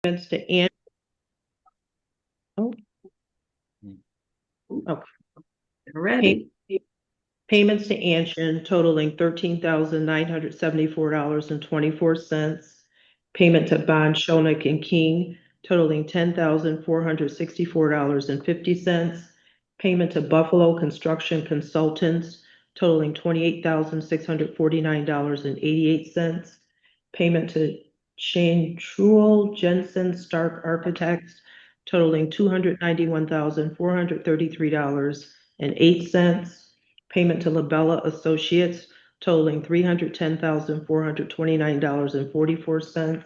payments to Ann. Oh, okay. Ready. Payments to Anshin totaling $13,974.24. Payment to Bond Shonik and King totaling $10,464.50. Payment to Buffalo Construction Consultants totaling $28,649.88. Payment to Shane Truel Jensen Stark Architects totaling $291,433.08. Payment to Labella Associates totaling $310,429.44.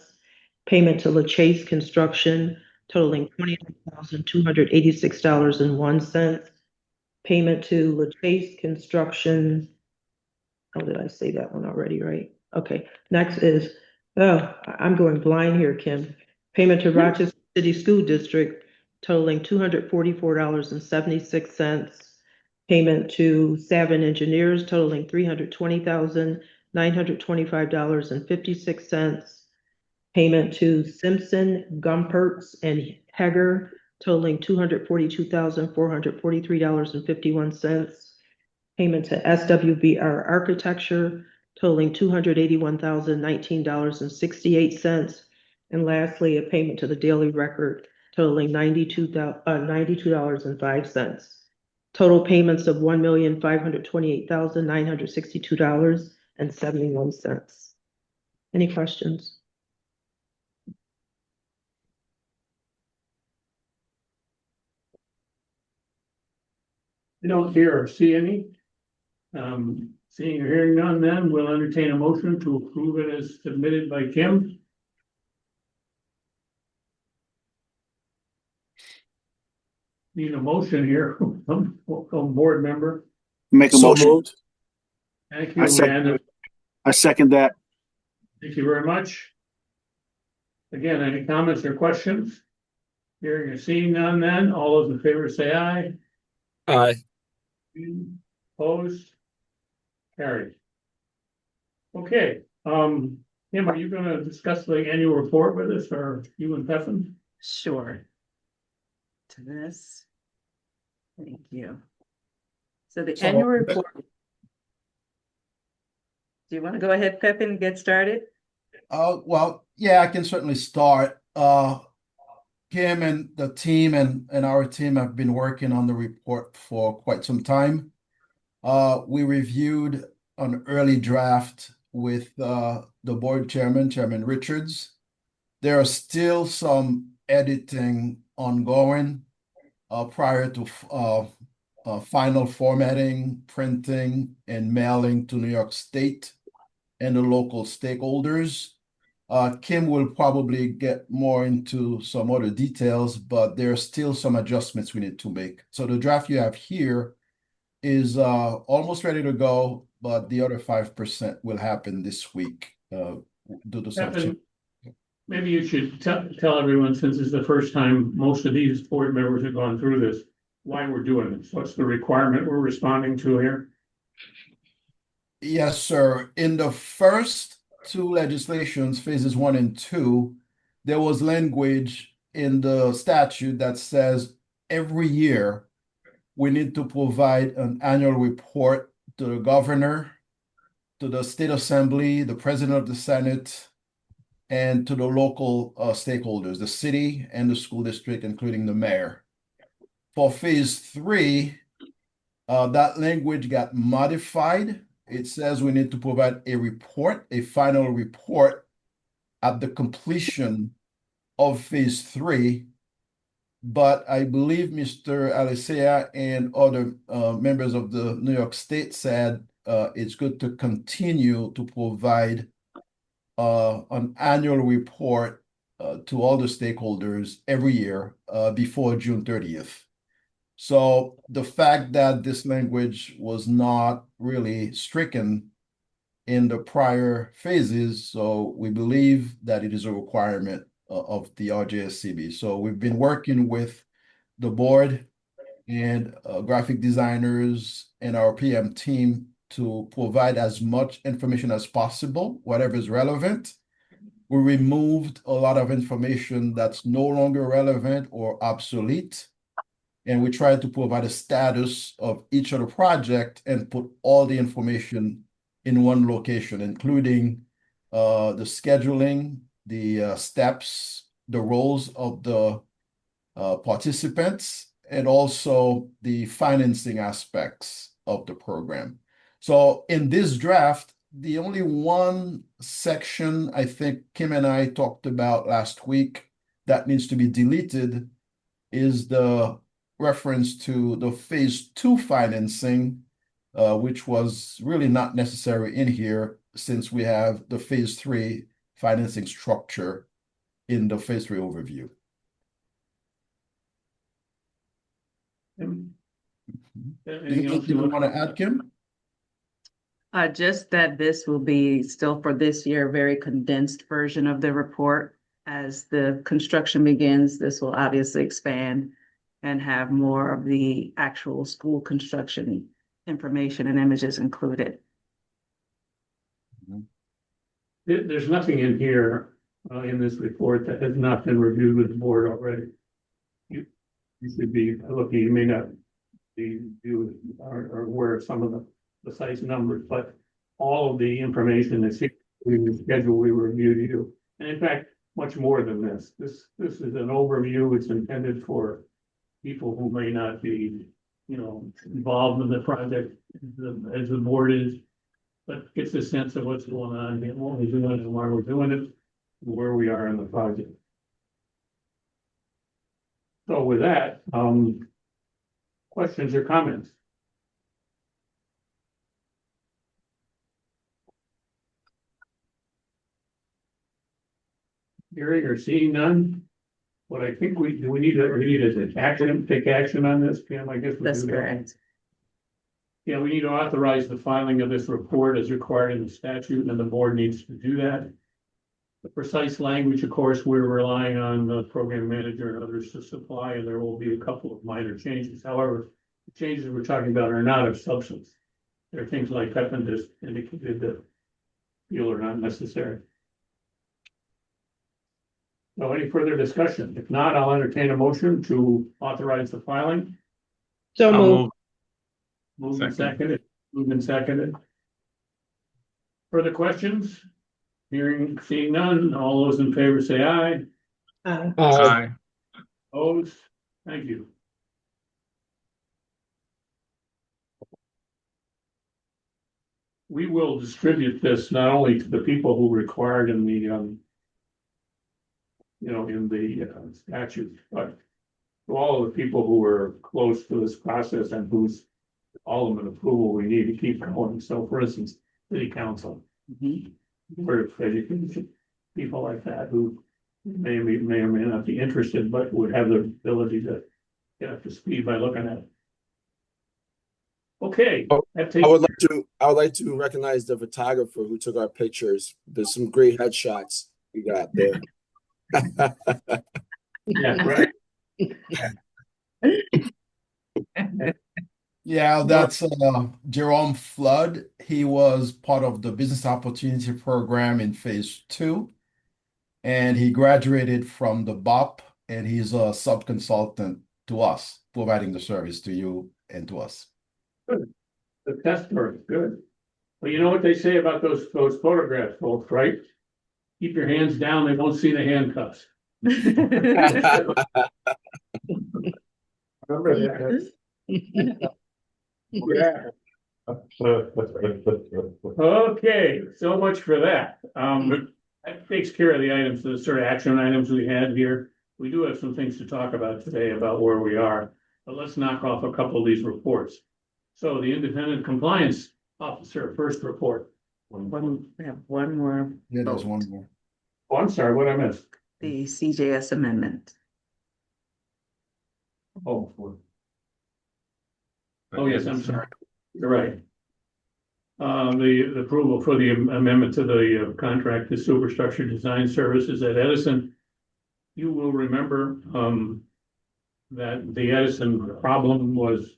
Payment to LaChase Construction totaling $29,286.01. Payment to LaChase Construction. Oh, did I say that one already, right? Okay, next is, I'm going blind here, Kim. Payment to Rochester City School District totaling $244.76. Payment to Savin Engineers totaling $320,925.56. Payment to Simpson, Gumpertz, and Heger totaling $242,443.51. Payment to SWBR Architecture totaling $281,019.68. And lastly, a payment to the Daily Record totaling $92.05. Total payments of $1,528,962.71. Any questions? I don't hear or see any. Seeing or hearing none, then we'll entertain a motion to approve it as submitted by Kim. Need a motion here from board member. Make a So motion. moved. Thank you, I second, Amanda. I second that. Thank you very much. Again, any comments or questions? Hearing or seeing none, then all those in favor say aye. Aye. Opposed? Carried. Okay, Kim, are you gonna discuss the annual report with us, or you and Pepin? Sure. To this. Thank you. So the So- annual report. Do you want to go ahead, Pepin, and get started? Well, yeah, I can certainly start. Kim and the team and our team have been working on the report for quite some time. We reviewed an early draft with the board chairman, Chairman Richards. There are still some editing ongoing prior to final formatting, printing, and mailing to New York State and the local stakeholders. Kim will probably get more into some other details, but there are still some adjustments we need to make. So the draft you have here is almost ready to go, but the other 5% will happen this week due to some Pepin, maybe you should tell everyone, since it's the first time most of these board members have gone through this, why we're doing this. What's the requirement we're responding to here? Yes, sir. In the first two legislations, phases 1 and 2, there was language in the statute that says every year we need to provide an annual report to the governor, to the state assembly, the president of the Senate, and to the local stakeholders, the city and the school district, including the mayor. For phase 3, that language got modified. It says we need to provide a report, a final report at the completion of phase 3. But I believe Mr. Alicea and other members of the New York State said it's good to continue to provide an annual report to all the stakeholders every year before June 30th. So the fact that this language was not really stricken in the prior phases, so we believe that it is a requirement of the RJSCB. So we've been working with the board and graphic designers and our PM team to provide as much information as possible, whatever is relevant. We removed a lot of information that's no longer relevant or obsolete. And we tried to provide a status of each of the project and put all the information in one location, including the scheduling, the steps, the roles of the participants, and also the financing aspects of the program. So in this draft, the only one section I think Kim and I talked about last week that needs to be deleted is the reference to the phase 2 financing, which was really not necessary in here since we have the phase 3 financing structure in the phase 3 overview. Anything else You you want to add, Kim? Just that this will be still for this year, a very condensed version of the report. As the construction begins, this will obviously expand and have more of the actual school construction information and images included. There's nothing in here, in this report that has not been reviewed with the board already. You should be looking, you may not be, you are aware of some of the precise numbers, but all of the information that's here, we schedule, we review you. And in fact, much more than this. This is an overview. It's intended for people who may not be, involved in the project as the board is, but gets a sense of what's going on and what we're doing and why we're doing it, and where we are in the project. So with that, questions or comments? Hearing or seeing none? What I think we need to take action on this, Pam, I guess. That's correct. Yeah, we need to authorize the filing of this report as required in the statute, and the board needs to do that. The precise language, of course, we're relying on the program manager and others to supply, and there will be a couple of minor changes. However, the changes we're talking about are not of substance. There are things like Pepin just indicated that feel are not necessary. So any further discussion? If not, I'll entertain a motion to authorize the filing. So moved. Moved and seconded. Moved and seconded. Further questions? Hearing, seeing none, all those in favor say aye. Aye. Opposed? Thank you. We will distribute this not only to the people who required in the, in the statute, but to all of the people who are close to this process and whose ultimate approval we need to keep going. So for instance, city council, board of education, people like that who may or may not be interested, but would have the ability to get up to speed by looking at it. Okay. I would like to recognize the photographer who took our pictures. There's some great headshots we got there. Yeah, right. Yeah, that's Jerome Flood. He was part of the Business Opportunity Program in phase 2, and he graduated from the BOP, and he's a sub-consultant to us, providing the service to you and to us. Good. The test story, good. Well, you know what they say about those photographs, folks, right? Keep your hands down, they won't see the handcuffs. Remember that. Yeah. Okay, so much for that. That takes care of the items, the sort of action items we had here. We do have some things to talk about today about where we are, but let's knock off a couple of these reports. So the independent compliance officer, first report. We have one more. Yeah, there's vote. one more. Oh, I'm sorry, what I missed? The CJS amendment. Oh, yes, I'm sorry. You're right. The approval for the amendment to the contract to superstructure design services at Edison. You will remember that the Edison problem was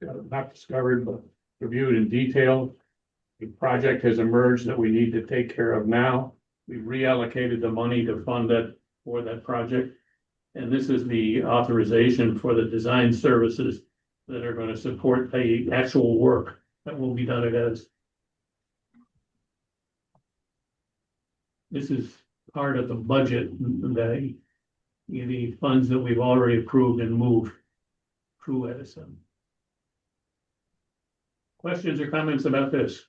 not discovered, but reviewed in detail. The project has emerged that we need to take care of now. We reallocated the money to fund that for that project. And this is the authorization for the design services that are going to support the actual work that will be done at EDS. This is part of the budget, the funds that we've already approved and moved through Edison. Questions or comments about this?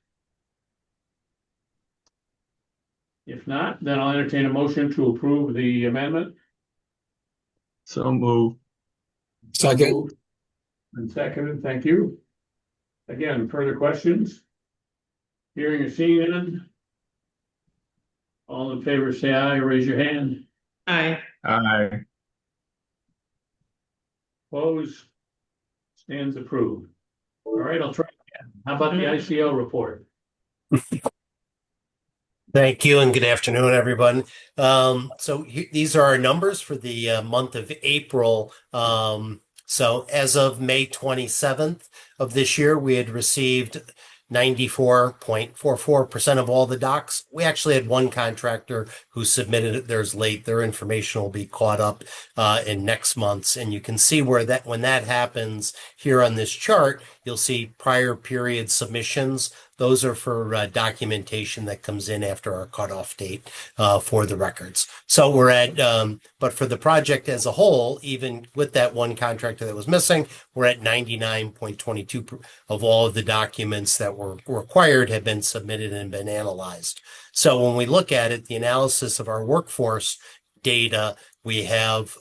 If not, then I'll entertain a motion to approve the amendment. So move. Second. Moved and seconded, thank you. Again, further questions? Hearing or seeing none? All in favor, say aye, raise your hand. Aye. Aye. Opposed? Stands approved. All right, I'll try again. How about the ICO report? Thank you and good afternoon, everyone. These are our numbers for the month of April. So as of May 27th of this year, we had received 94.44% of all the docs. We actually had one contractor who submitted theirs late. Their information will be caught up in next month's. And you can see where that when that happens here on this chart, you'll see prior period submissions. Those are for documentation that comes in after our cutoff date for the records. So we're at, but for the project as a whole, even with that one contractor that was missing, we're at 99.22% of all of the documents that were required have been submitted and been analyzed. So when we look at it, the analysis of our workforce data, we have,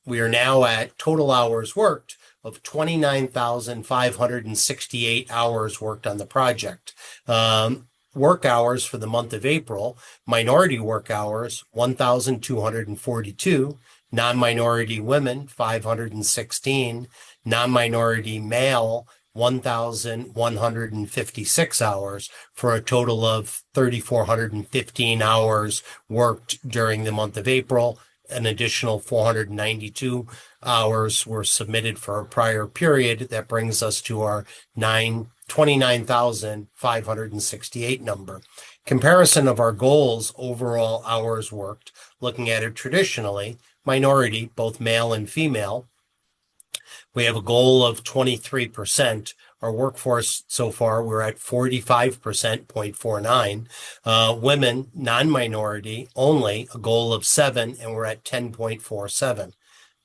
we are now at total hours worked of 29,568 hours worked on the project. Work hours for the month of April, minority work hours, 1,242, non-minority women, 516, non-minority male, 1,156 hours for a total of 3,415 hours worked during the month of April. An additional 492 hours were submitted for a prior period. That brings us to our 29,568 number. Comparison of our goals, overall hours worked, looking at it traditionally, minority, both male and female. We have a goal of 23%. Our workforce so far, we're at 45%, 0.49. Women, non-minority, only a goal of 7, and we're at 10.47.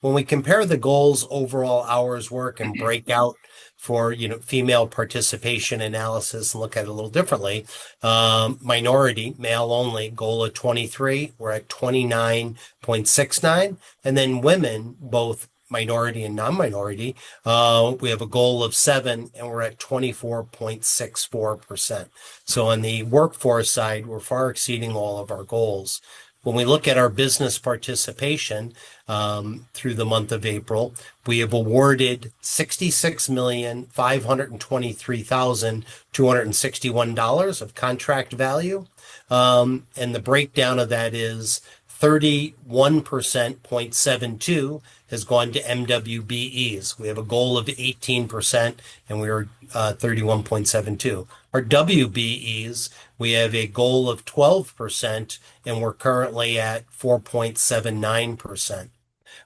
When we compare the goals, overall hours work, and break out for female participation analysis and look at it a little differently, minority, male only, goal of 23, we're at 29.69, and then women, both minority and non-minority, we have a goal of 7 and we're at 24.64%. So on the workforce side, we're far exceeding all of our goals. When we look at our business participation through the month of April, we have awarded $66,523,261 of contract value. And the breakdown of that is 31%, 0.72 has gone to MWBEs. We have a goal of 18% and we are 31.72. Our WBEs, we have a goal of 12% and we're currently at 4.79%.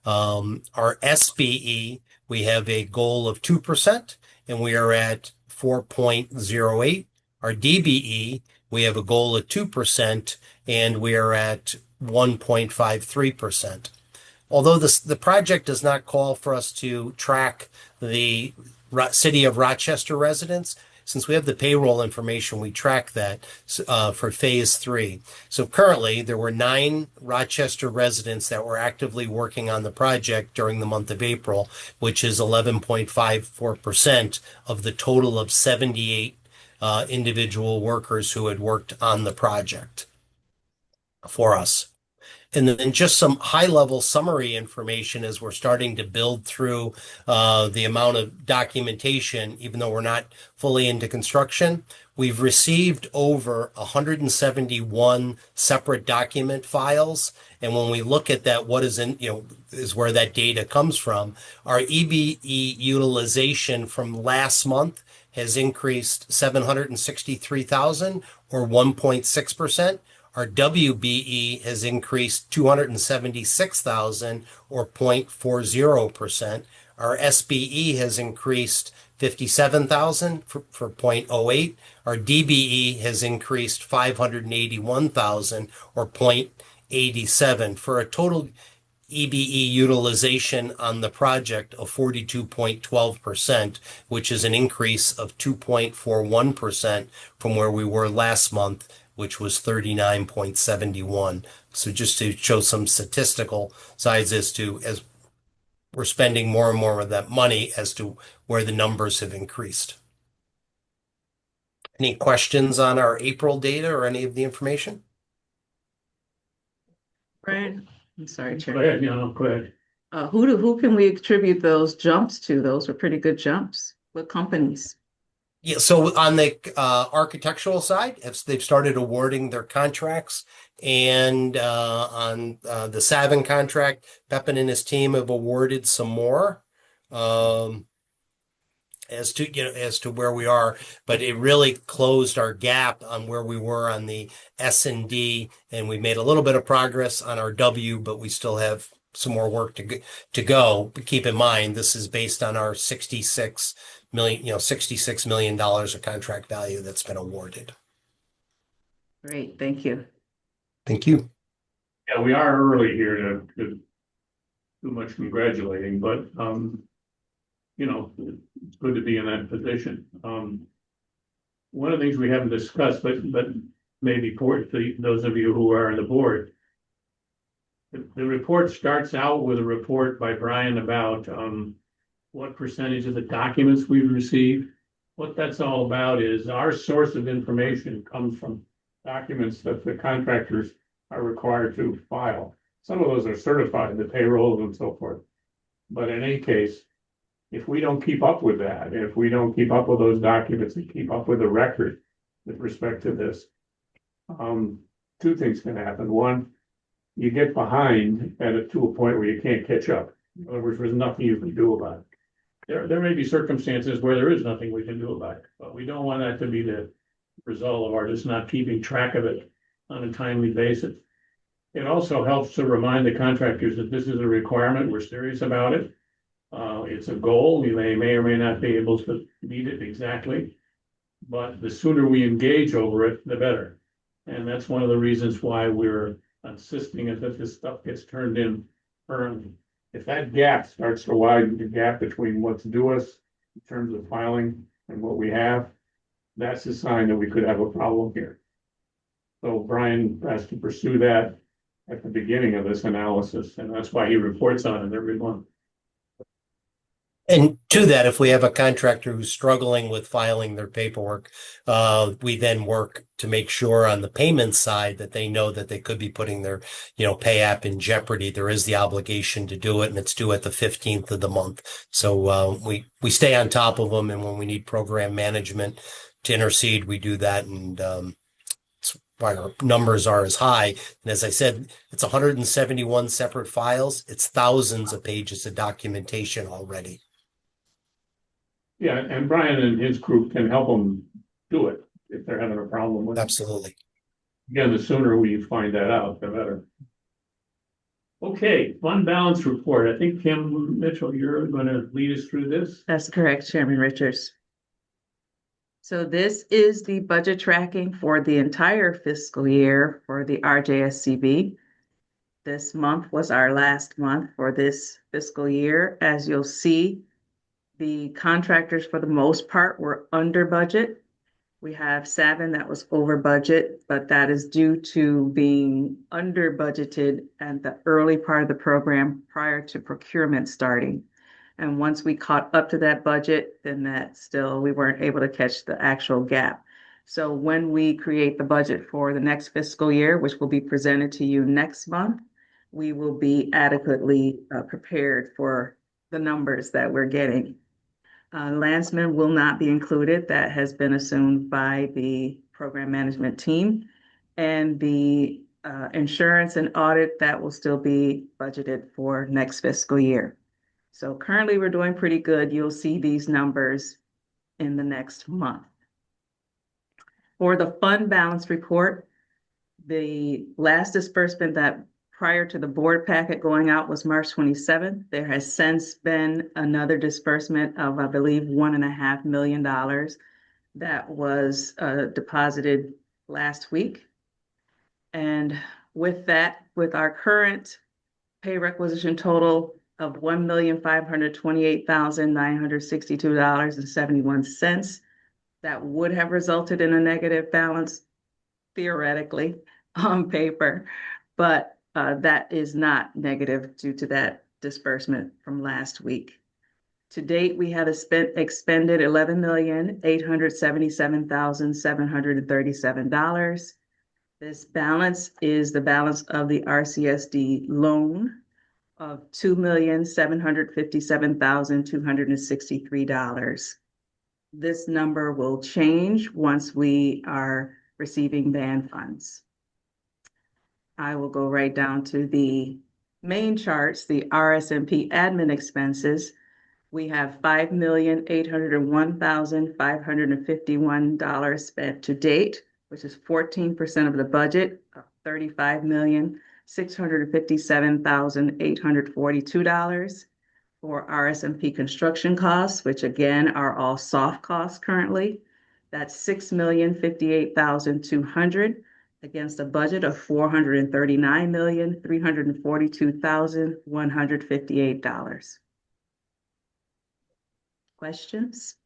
Our SBE, we have a goal of 2% and we are at 4.08. Our DBE, we have a goal of 2% and we are at 1.53%. Although the project does not call for us to track the city of Rochester residents, since we have the payroll information, we track that for phase 3. So currently, there were 9 Rochester residents that were actively working on the project during the month of April, which is 11.54% of the total of 78 individual workers who had worked on the project for us. And then just some high-level summary information as we're starting to build through the amount of documentation, even though we're not fully into construction. We've received over 171 separate document files. And when we look at that, what is is where that data comes from. Our EBE utilization from last month has increased 763,000 or 1.6%. Our WBE has increased 276,000 or 0.40%. Our SBE has increased 57,000 for 0.08. Our DBE has increased 581,000 or 0.87 for a total EBE utilization on the project of 42.12%, which is an increase of 2.41% from where we were last month, which was 39.71. So just to show some statistical sides as we're spending more and more of that money as to where the numbers have increased. Any questions on our April data or any of the information? Brian, I'm sorry, Go Chair. ahead, no, go ahead. Who can we attribute those jumps to? Those were pretty good jumps. What companies? Yeah, so on the architectural side, they've started awarding their contracts, and on the Savin contract, Pepin and his team have awarded some more. As to where we are, but it really closed our gap on where we were on the S&D, and we made a little bit of progress on our W, but we still have some more work to go. But keep in mind, this is based on our $66 million of contract value that's been awarded. Great, thank you. Thank you. Yeah, we are early here to do much congratulating, but, it's good to be in that position. One of the things we haven't discussed, but maybe for those of you who are on the board, the report starts out with a report by Brian about what percentage of the documents we've received. What that's all about is our source of information comes from documents that the contractors are required to file. Some of those are certified, the payrolls and so forth. But in any case, if we don't keep up with that, if we don't keep up with those documents and keep up with the record with respect to this, two things can happen. One, you get behind to a point where you can't catch up. In other words, there's nothing you can do about it. There may be circumstances where there is nothing we can do about it, but we don't want that to be the result of our just not keeping track of it on a timely basis. It also helps to remind the contractors that this is a requirement. We're serious about it. It's a goal. We may or may not be able to meet it exactly, but the sooner we engage over it, the better. And that's one of the reasons why we're insisting that this stuff gets turned in early. If that gap starts to widen, the gap between what's due us in terms of filing and what we have, that's a sign that we could have a problem here. So Brian has to pursue that at the beginning of this analysis, and that's why he reports on it every month. And to that, if we have a contractor who's struggling with filing their paperwork, we then work to make sure on the payment side that they know that they could be putting their, pay app in jeopardy. There is the obligation to do it, and it's due at the 15th of the month. So we stay on top of them, and when we need program management to intercede, we do that, and it's why our numbers are as high. And as I said, it's 171 separate files. It's thousands of pages of documentation already. Yeah, and Brian and his group can help them do it if they're having a problem with it. Absolutely. Again, the sooner we find that out, the better. Okay, fund balance report. I think Kim Mitchell, you're going to lead us through this. That's correct, Chairman Richards. So this is the budget tracking for the entire fiscal year for the RJSCB. This month was our last month for this fiscal year. As you'll see, the contractors, for the most part, were under budget. We have Savin that was over budget, but that is due to being under budgeted at the early part of the program prior to procurement starting. And once we caught up to that budget, then we weren't able to catch the actual gap. So when we create the budget for the next fiscal year, which will be presented to you next month, we will be adequately prepared for the numbers that we're getting. Landsman will not be included. That has been assumed by the program management team. And the insurance and audit, that will still be budgeted for next fiscal year. So currently we're doing pretty good. You'll see these numbers in the next month. For the fund balance report, The last disbursement that prior to the board packet going out was March 27th. There has since been another disbursement of, I believe, $1.5 million that was deposited last week. And with that, with our current pay requisition total of $1,528,962.71, that would have resulted in a negative balance theoretically on paper, but that is not negative due to that disbursement from last week. To date, we have expended $11,877,737. This balance is the balance of the RCSD loan of $2,757,263. This number will change once we are receiving band funds. I will go right down to the main charts, the RSMP admin expenses. We have $5,801,551 spent to date, which is 14% of the budget of $35,657,842 for RSMP construction costs, which again are all soft costs currently. That's $6,058,200 against a budget of $439,342,158. Questions?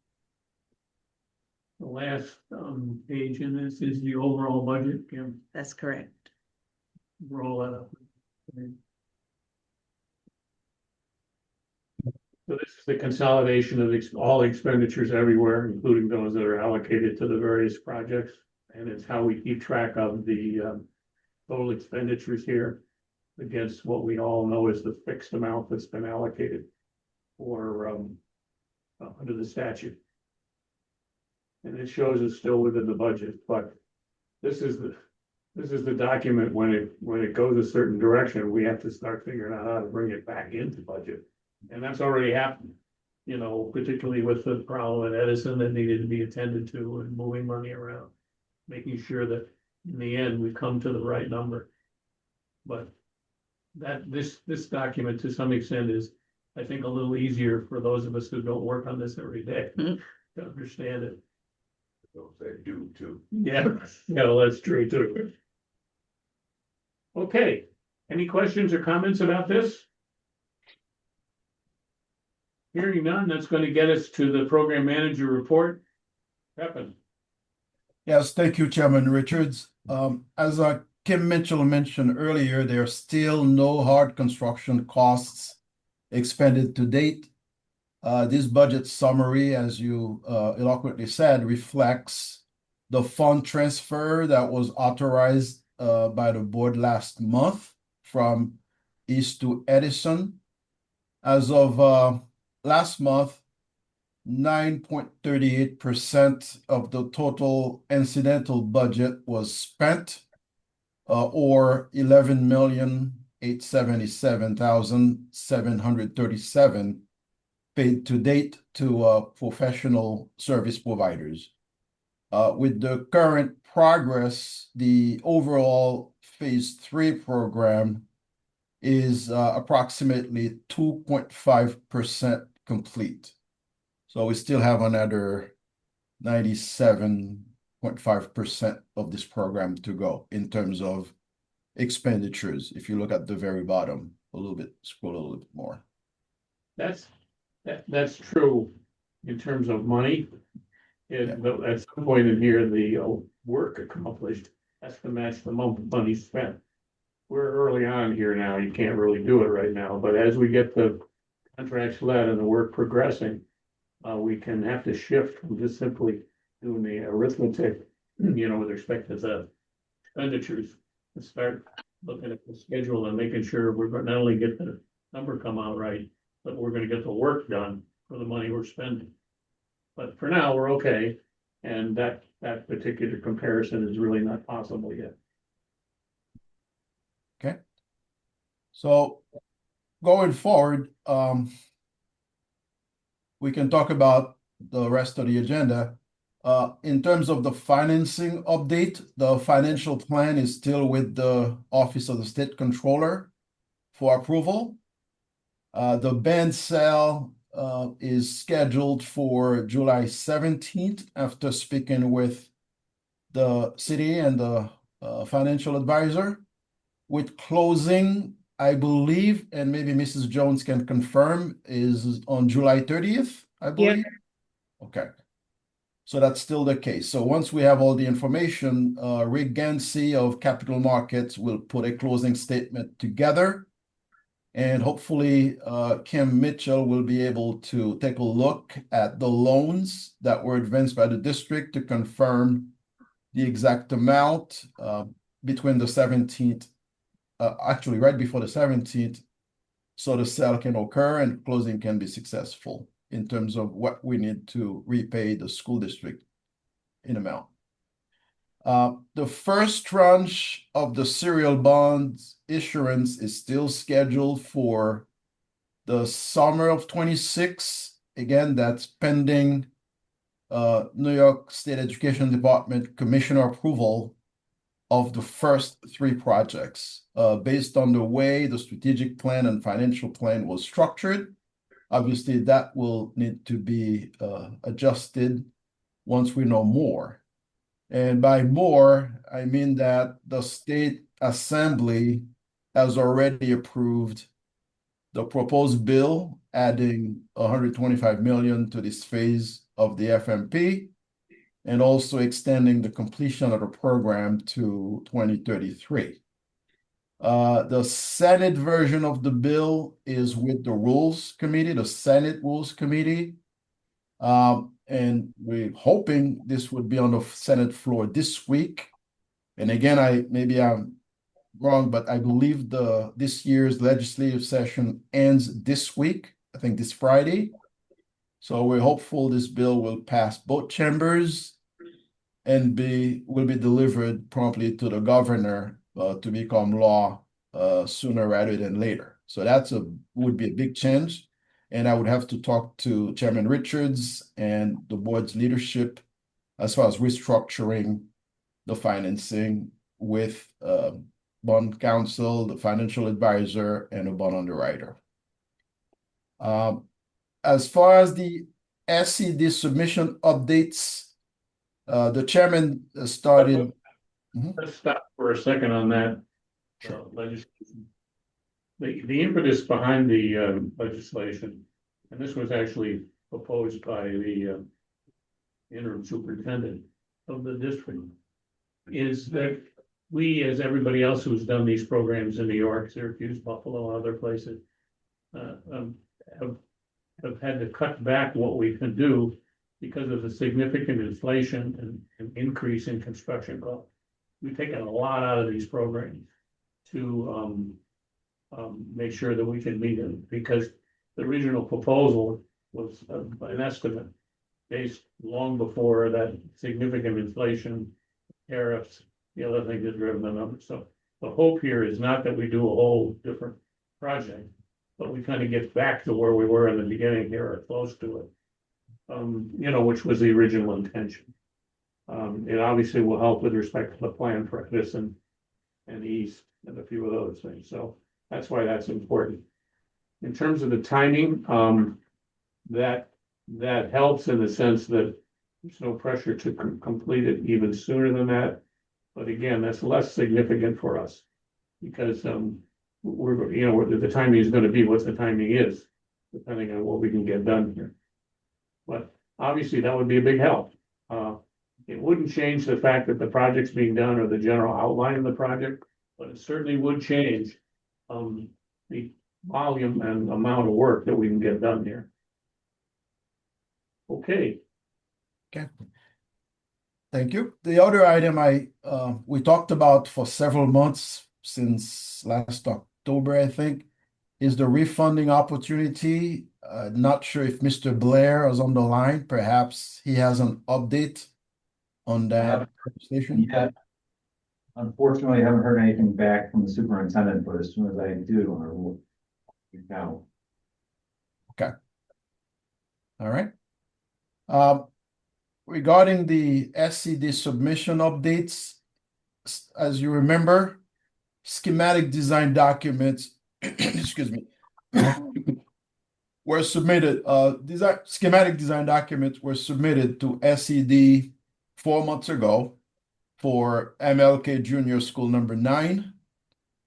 The last page in this is the overall budget, Kim. That's correct. Roll that up. So this is the consolidation of all expenditures everywhere, including those that are allocated to the various projects. And it's how we keep track of the total expenditures here against what we all know is the fixed amount that's been allocated for under the statute. And it shows it's still within the budget, but this is the document when it goes a certain direction, we have to start figuring out how to bring it back into budget. And that's already happened, you know, particularly with the problem at Edison that needed to be attended to and moving money around, making sure that in the end, we come to the right number. But that this document to some extent is, I think, a little easier for those of us who don't work on this every day to understand it. Those that do too. Yeah, well, that's true too. Okay, any questions or comments about this? Hearing none, that's going to get us to the program manager report. Pepin. Yes, thank you, Chairman Richards. As Kim Mitchell mentioned earlier, there are still no hard construction costs expended to date. This budget summary, as you eloquently said, reflects the fund transfer that was authorized by the board last month from East to Edison. As of last month, 9.38% of the total incidental budget was spent, or $11,877,737 paid to date to professional service providers. With the current progress, the overall Phase 3 program is approximately 2.5% complete. So we still have another 97.5% of this program to go in terms of expenditures. If you look at the very bottom, scroll a little bit more. That's true in terms of money. But at some point in here, the work accomplished has to match the amount of money spent. We're early on here now. You can't really do it right now, but as we get the contracts led and the work progressing, we can have to shift from just simply doing the arithmetic, you know, with respect to the expenditures, and start looking at the schedule and making sure we're not only get the number come out right, but we're going to get the work done for the money we're spending. But for now, we're okay, and that particular comparison is really not possible yet. Okay. So going forward, we can talk about the rest of the agenda. In terms of the financing update, the financial plan is still with the Office of the State Controller for approval. The band sale is scheduled for July 17th after speaking with the city and the financial advisor. With closing, I believe, and maybe Mrs. Jones can confirm, is on July 30th, I believe. Okay. So that's still the case. So once we have all the information, Rick Gansey of Capital Markets will put a closing statement together. And hopefully, Kim Mitchell will be able to take a look at the loans that were advanced by the district to confirm the exact amount between the 17th, actually right before the 17th, so the sale can occur and closing can be successful in terms of what we need to repay the school district in amount. The first tranche of the serial bonds issuance is still scheduled for the summer of 26. Again, that's pending New York State Education Department commissioner approval of the first three projects. Based on the way the strategic plan and financial plan was structured, obviously that will need to be adjusted once we know more. And by more, I mean that the state assembly has already approved the proposed bill adding 125 million to this phase of the FMP and also extending the completion of the program to 2033. The Senate version of the bill is with the Rules Committee, the Senate Rules Committee. And we're hoping this would be on the Senate floor this week. And again, maybe I'm wrong, but I believe this year's legislative session ends this week, I think this Friday. So we're hopeful this bill will pass both chambers and will be delivered promptly to the governor to become law sooner rather than later. So would be a big change. And I would have to talk to Chairman Richards and the board's leadership as far as restructuring the financing with bond counsel, the financial advisor, and a bond underwriter. As far as the SCD submission updates, the chairman started. Let's stop for a second on that. Legislation. The impetus behind the legislation, and this was actually proposed by the interim superintendent of the district, is that we, as everybody else who's done these programs in New York, Syracuse, Buffalo, and other places, have had to cut back what we can do because of the significant inflation and increase in construction costs. We've taken a lot out of these programs to make sure that we can meet them, because the original proposal was an estimate based long before that significant inflation, tariffs, the other thing that driven the numbers. So the hope here is not that we do a whole different project, but we kind of get back to where we were in the beginning here or close to it, which was the original intention. It obviously will help with respect to the plan for Edison and East and a few of those things. So that's why that's important. In terms of the timing, that helps in the sense that there's no pressure to complete it even sooner than that. But again, that's less significant for us because the timing is going to be what the timing is, depending on what we can get done here. But obviously, that would be a big help. It wouldn't change the fact that the project's being done or the general outline of the project, but it certainly would change the volume and amount of work that we can get done here. Okay. Thank you. The other item we talked about for several months since last October, I think, is the refunding opportunity. Not sure if Mr. Blair is on the line. Perhaps he has an update on that station. Yeah. Unfortunately, I haven't heard anything back from the superintendent, but as soon as I do, I will reach out. Okay. All right. regarding the SCD submission updates, as you remember, schematic design documents, excuse me, were submitted, schematic design documents were submitted to SCD 4 months ago for MLK Junior School number 9,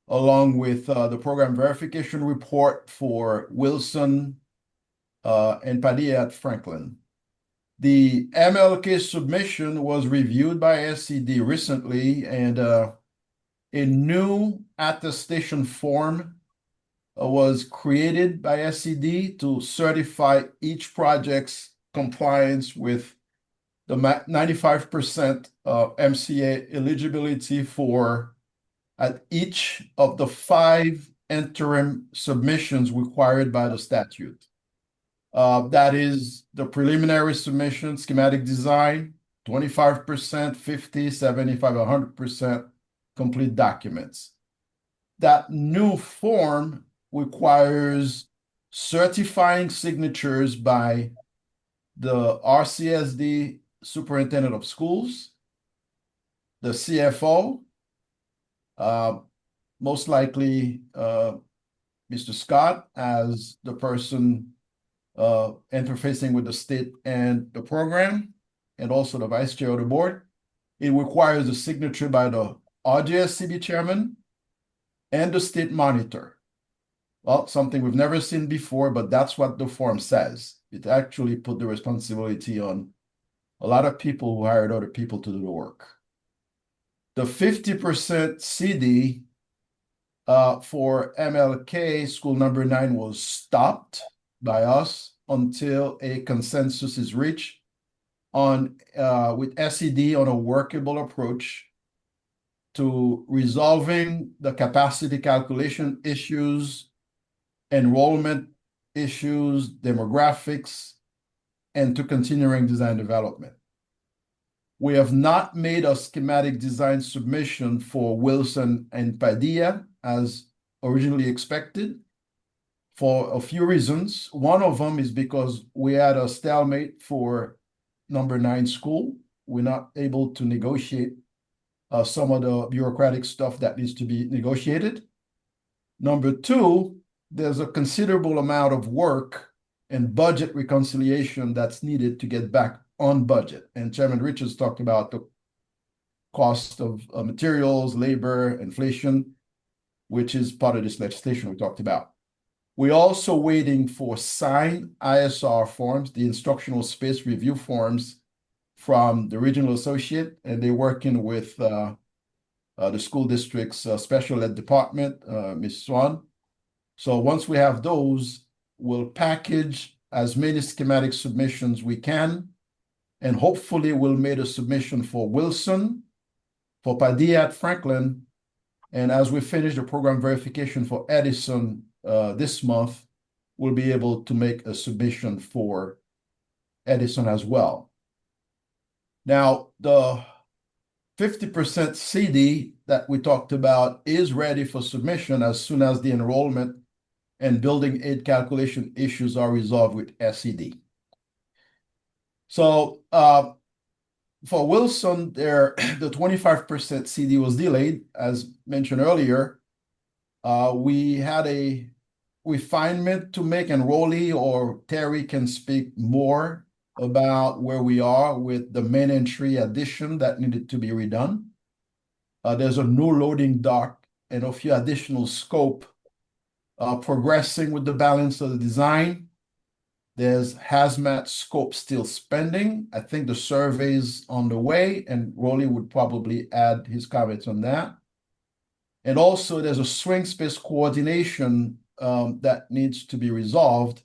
along with the program verification report for Wilson and Padilla at Franklin. The MLK submission was reviewed by SCD recently, and a new attestation form was created by SCD to certify each project's compliance with the 95% MCA eligibility for at each of the 5 interim submissions required by the statute. That is the preliminary submission, schematic design, 25%, 50, 75, 100% complete documents. That new form requires certifying signatures by the RCSD Superintendent of Schools, the CFO, most likely Mr. Scott as the person interfacing with the state and the program, and also the vice chair of the board. It requires a signature by the RJSCB chairman and the state monitor. Well, something we've never seen before, but that's what the form says. It actually put the responsibility on a lot of people who hired other people to do the work. The 50% CD for MLK school number 9 was stopped by us until a consensus is reached on with SED on a workable approach to resolving the capacity calculation issues, enrollment issues, demographics, and to continuing design development. We have not made a schematic design submission for Wilson and Padilla as originally expected for a few reasons. One of them is because we had a stalemate for number 9 school. We're not able to negotiate some of the bureaucratic stuff that needs to be negotiated. Number 2, there's a considerable amount of work and budget reconciliation that's needed to get back on budget. And Chairman Richards talked about the cost of materials, labor, inflation, which is part of this legislation we talked about. We're also waiting for signed ISR forms, the instructional space review forms from the regional associate, and they're working with the school district's special ed department, Ms. Swan. So once we have those, we'll package as many schematic submissions we can, and hopefully we'll make a submission for Wilson, for Padilla at Franklin, and as we finish the program verification for Edison this month, we'll be able to make a submission for Edison as well. Now, the 50% CD that we talked about is ready for submission as soon as the enrollment and building aid calculation issues are resolved with SED. So for Wilson, the 25% CD was delayed, as mentioned earlier. We had a refinement to make, and Rolly or Terry can speak more about where we are with the main entry addition that needed to be redone. There's a new loading dock and a few additional scope progressing with the balance of the design. There's hazmat scope still spending. I think the survey's on the way, and Rolly would probably add his comments on that. And also there's a swing space coordination that needs to be resolved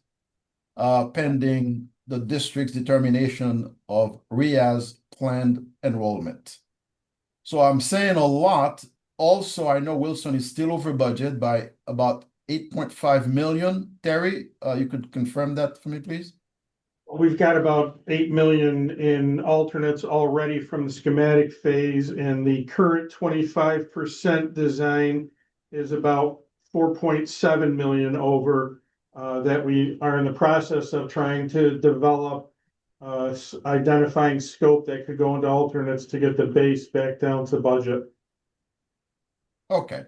pending the district's determination of RIA's planned enrollment. So I'm saying a lot. Also, I know Wilson is still over budget by about 8.5 million. Terry, you could confirm that for me, please? We've got about 8 million in alternates already from the schematic phase, and the current 25% design is about 4.7 million over that we are in the process of trying to develop identifying scope that could go into alternates to get the base back down to budget. Okay,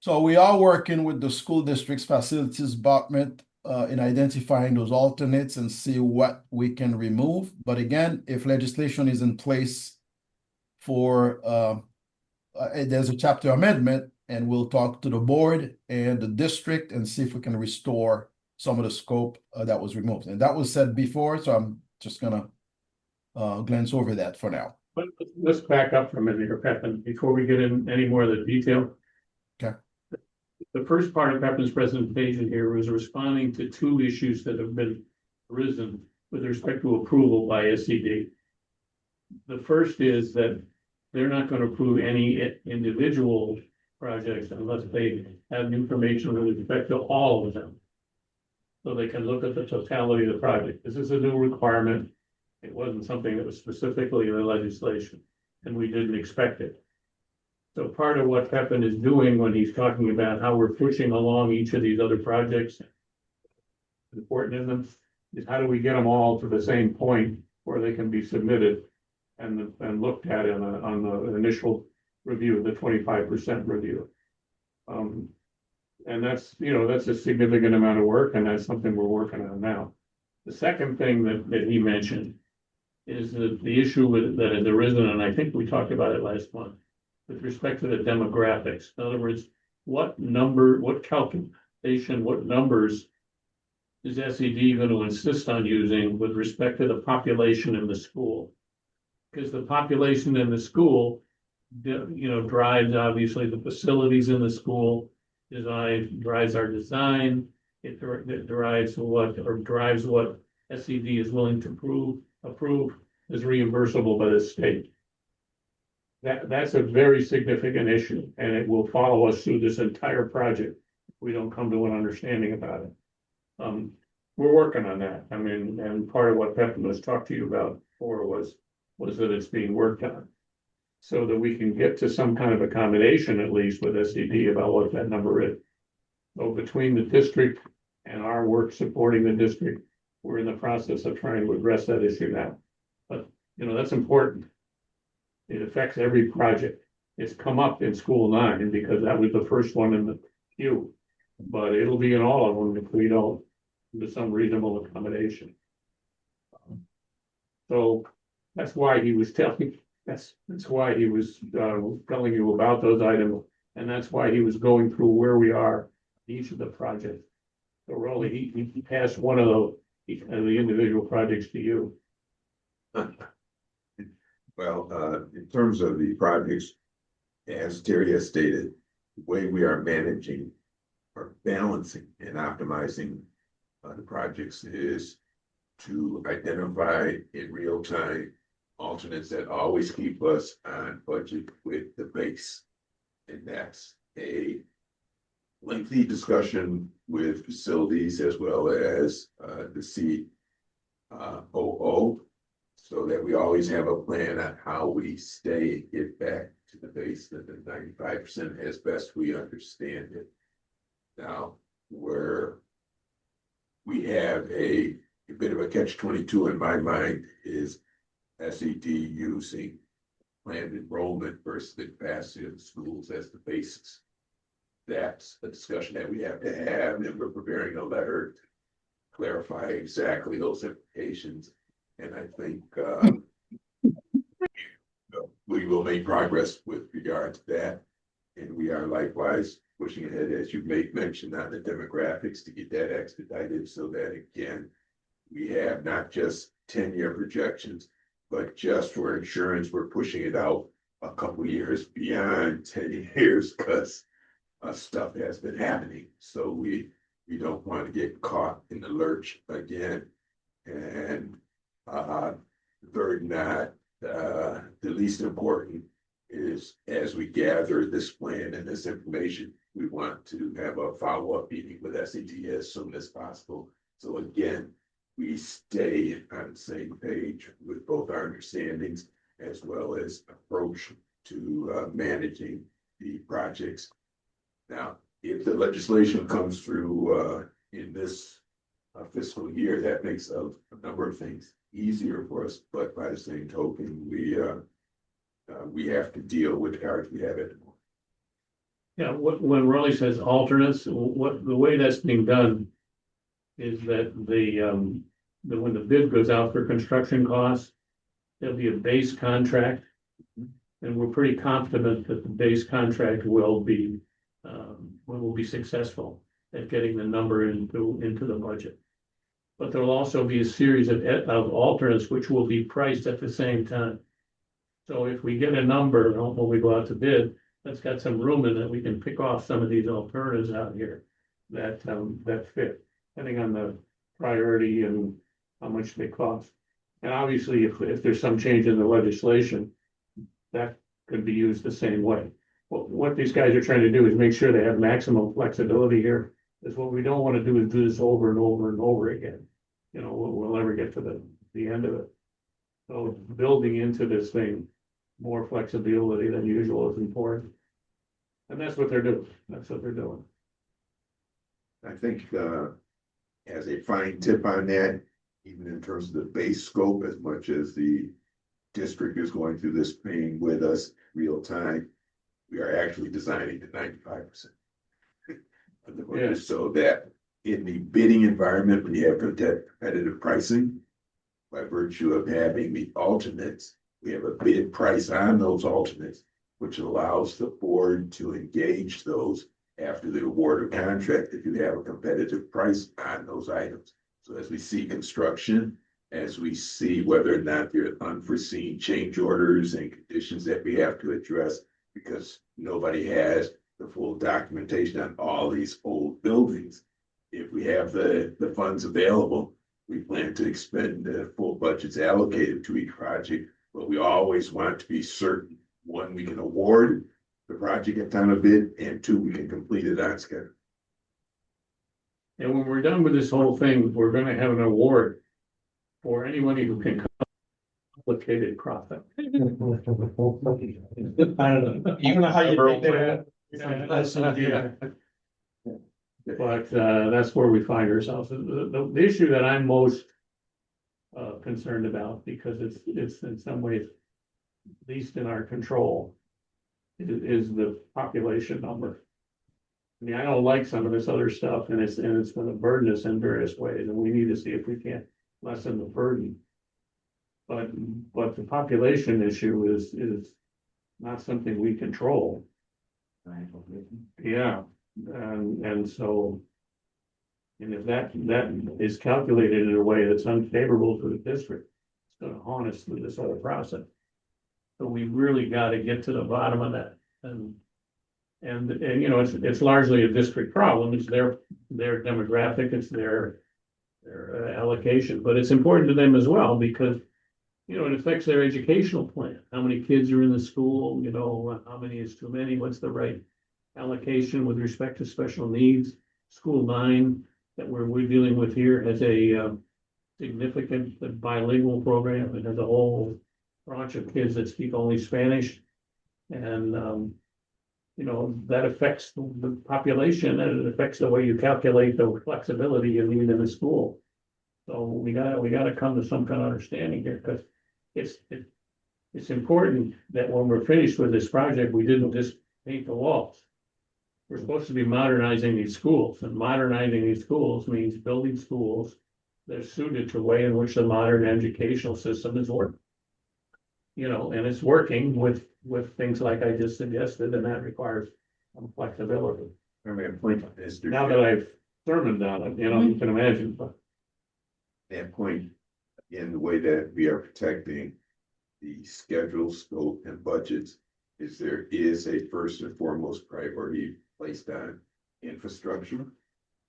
so we are working with the school district's facilities department in identifying those alternates and see what we can remove. But again, if legislation is in place for there's a chapter amendment, and we'll talk to the board and the district and see if we can restore some of the scope that was removed. And that was said before, so I'm just gonna glance over that for now. But let's back up for a minute here, Pepin, before we get in any more of the detail. Okay. The first part of Pepin's presentation here was responding to two issues that have been arisen with respect to approval by SCD. The first is that they're not going to approve any individual projects unless they have information with respect to all of them. So they can look at the totality of the project. This is a new requirement. It wasn't something that was specifically in the legislation, and we didn't expect it. So part of what Pepin is doing when he's talking about how we're pushing along each of these other projects, important in them, is how do we get them all to the same point where they can be submitted and looked at on the initial review, the 25% review. And that's, that's a significant amount of work, and that's something we're working on now. The second thing that he mentioned is the issue that has arisen, and I think we talked about it last month, with respect to the demographics. In other words, what calculation, what numbers is SED going to insist on using with respect to the population in the school? Because the population in the school, drives obviously the facilities in the school, drives our design, it drives what SED is willing to approve as reimbursable by the state. That's a very significant issue, and it will follow us through this entire project if we don't come to an understanding about it. We're working on that. I mean, and part of what Pepin was talking to you about before was that it's being worked on, so that we can get to some kind of accommodation, at least with SED, about what that number is. So between the district and our work supporting the district, we're in the process of trying to address that issue now. But, that's important. It affects every project. It's come up in School 9 because that was the first one in the queue. But it'll be in all of them if we don't do some reasonable accommodation. So that's why he was telling, that's why he was telling you about those items. And that's why he was going through where we are in each of the projects. So really, he passed one of the individual projects to you. Well, in terms of the projects, as Terry has stated, the way we are managing or balancing and optimizing the projects is to identify in real time alternates that always keep us on budget with the base. And that's a lengthy discussion with facilities as well as the COO, so that we always have a plan on how we get back to the base of the 95% as best we understand it. Now, where we have a bit of a catch-22 in my mind is SED using planned enrollment versus the capacity of the schools as the basis. That's a discussion that we have to have, and we're preparing a letter to clarify exactly those implications. And I think we will make progress with regard to that. And we are likewise pushing ahead, as you mentioned, on the demographics to get that expedited, so that again, we have not just 10-year projections, but just for insurance, we're pushing it out a couple of years beyond 10 years because stuff has been happening. So we don't want to get caught in the lurch again. And third, not the least important, is as we gather this plan and this information, we want to have a follow-up meeting with SED as soon as possible. So again, we stay on the same page with both our understandings as well as approach to managing the projects. Now, if the legislation comes through in this fiscal year, that makes a number of things easier for us, but by the same token, we have to deal with the cards we have at the moment. Yeah, when Raleigh says alternates, the way that's being done is that when the bid goes out for construction costs, there'll be a base contract. And we're pretty confident that the base contract will be successful at getting the number into the budget. But there'll also be a series of alternates which will be priced at the same time. So if we get a number when we go out to bid, that's got some room in it, we can pick off some of these alternatives out here that fit, depending on the priority and how much they cost. And obviously, if there's some change in the legislation, that could be used the same way. What these guys are trying to do is make sure they have maximum flexibility here. Is what we don't want to do is do this over and over and over again. You know, we'll never get to the end of it. So building into this thing more flexibility than usual is important. And that's what they're doing. That's what they're doing. I think, as a fine tip on that, even in terms of the base scope, as much as the district is going through this pain with us real time, we are actually designing to 95% of the budget, so that in the bidding environment, when you have competitive pricing, by virtue of having the alternates, we have a bid price on those alternates, which allows the board to engage those after the award of contract if you have a competitive price on those items. So as we see construction, as we see whether or not there are unforeseen change orders and conditions that we have to address, because nobody has the full documentation on all these old buildings. If we have the funds available, we plan to expend the full budgets allocated to each project, but we always want to be certain, one, we can award the project at time of bid, and two, we can complete it on schedule. And when we're done with this whole thing, we're gonna have an award for anybody who can complicated profit. I don't know. You know how you take that? But that's where we find ourselves. The issue that I'm most concerned about, because it's in some ways least in our control, is the population number. I mean, I don't like some of this other stuff, and it's going to burden us in various ways, and we need to see if we can't lessen the burden. But the population issue is not something we control. Yeah, and so, and if that is calculated in a way that's unfavorable to the district, it's going to haunt us through this other process. So we really got to get to the bottom of that, and you know, it's largely a district problem. It's their demographic, it's their allocation, but it's important to them as well, because you know, it affects their educational plan. How many kids are in the school? You know, how many is too many? What's the right allocation with respect to special needs? School 9 that we're dealing with here has a significant bilingual program. It has a whole branch of kids that speak only Spanish, and you know, that affects the population, and it affects the way you calculate the flexibility you need in the school. So we gotta come to some kind of understanding here, because it's important that when we're finished with this project, we didn't just paint the walls. We're supposed to be modernizing these schools, and modernizing these schools means building schools that are suited to the way in which the modern educational system is working. You know, and it's working with things like I just suggested, and that requires some flexibility. I mean, a point on this. Now that I've sermoned on it, you know, you can imagine, but. That point, again, the way that we are protecting the schedule, scope, and budgets is there is a first and foremost priority placed on infrastructure.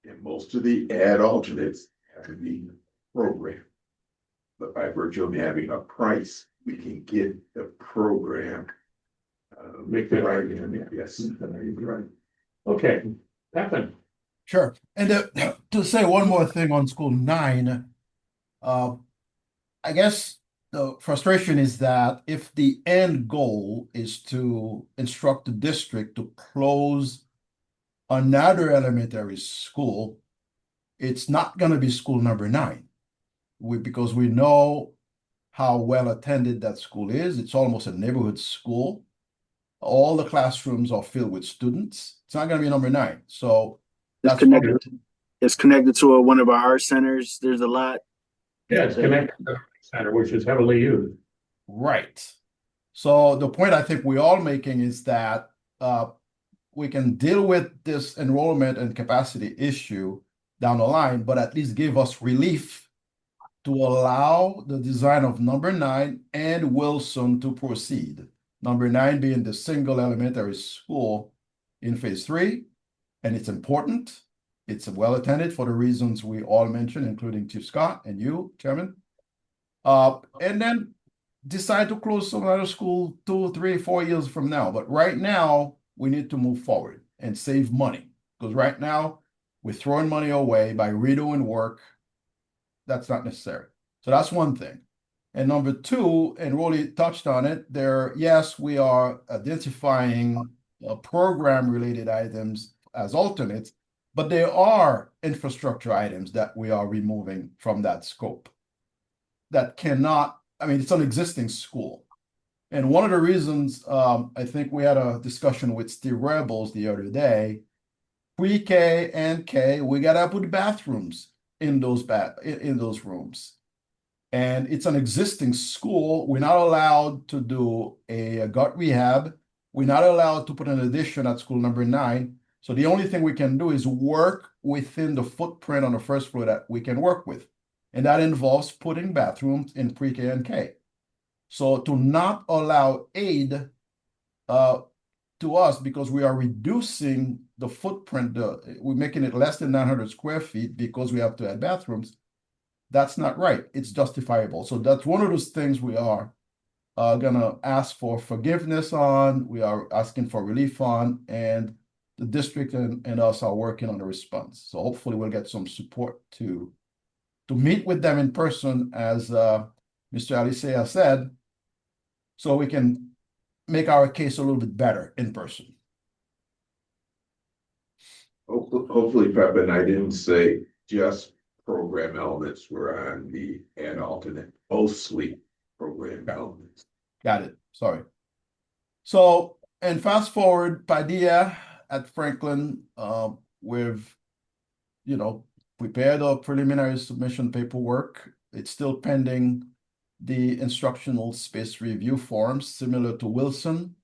And most of the ad alternates have to be programmed. But by virtue of having a price, we can get the program. Make the argument, yes, right. Okay, Pepin. Sure. And to say one more thing on school 9, I guess the frustration is that if the end goal is to instruct the district to close another elementary school, it's not going to be school number 9. Because we know how well attended that school is. It's almost a neighborhood school. All the classrooms are filled with students. It's not going to be number 9. So It's that's what connected. It's connected to one of our art centers. There's a lot. Yeah, it's connected to the center, which is heavily used. right. So the point I think we're all making is that we can deal with this enrollment and capacity issue down the line, but at least give us relief to allow the design of number 9 and Wilson to proceed. Number 9 being the single elementary school in phase 3, and it's important. It's well attended for the reasons we all mentioned, including Chief Scott and you, Chairman. And then decide to close some other school 2, 3, 4 years from now. But right now, we need to move forward and save money. Because right now, we're throwing money away by redoing work. That's not necessary. So that's one thing. And number 2, and Rolly touched on it, yes, we are identifying program-related items as alternates, but there are infrastructure items that we are removing from that scope that cannot, it's an existing school. And one of the reasons, I think we had a discussion with Steve Rebels the other day, pre-K and K, we gotta put bathrooms in those rooms. And it's an existing school. We're not allowed to do a gut rehab. We're not allowed to put an addition at school number 9. So the only thing we can do is work within the footprint on the first floor that we can work with. And that involves putting bathrooms in pre-K and K. So to not allow aid to us because we are reducing the footprint, we're making it less than 900 square feet because we have to add bathrooms, that's not right. It's justifiable. So that's one of those things we are gonna ask for forgiveness on, we are asking for relief on, and the district and us are working on a response. So hopefully we'll get some support to meet with them in person, as Mr. Alicea said, so we can make our case a little bit better in person. Hopefully, Pep, and I didn't say just program elements were on the and alternate, mostly program elements. Got it. Sorry. So, and fast forward, Padilla at Franklin, we've, prepared a preliminary submission paperwork. It's still pending the instructional space review forms, similar to Wilson.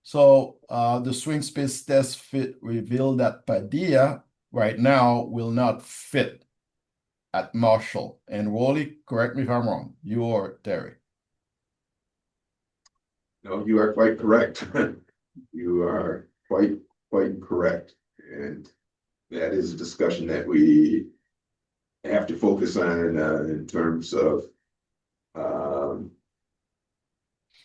So the swing space test fit revealed that Padilla right now will not fit at Marshall. And Wally, correct me if I'm wrong, you or Terry. No, you are quite correct. You are quite correct. And that is a discussion that we have to focus on in terms of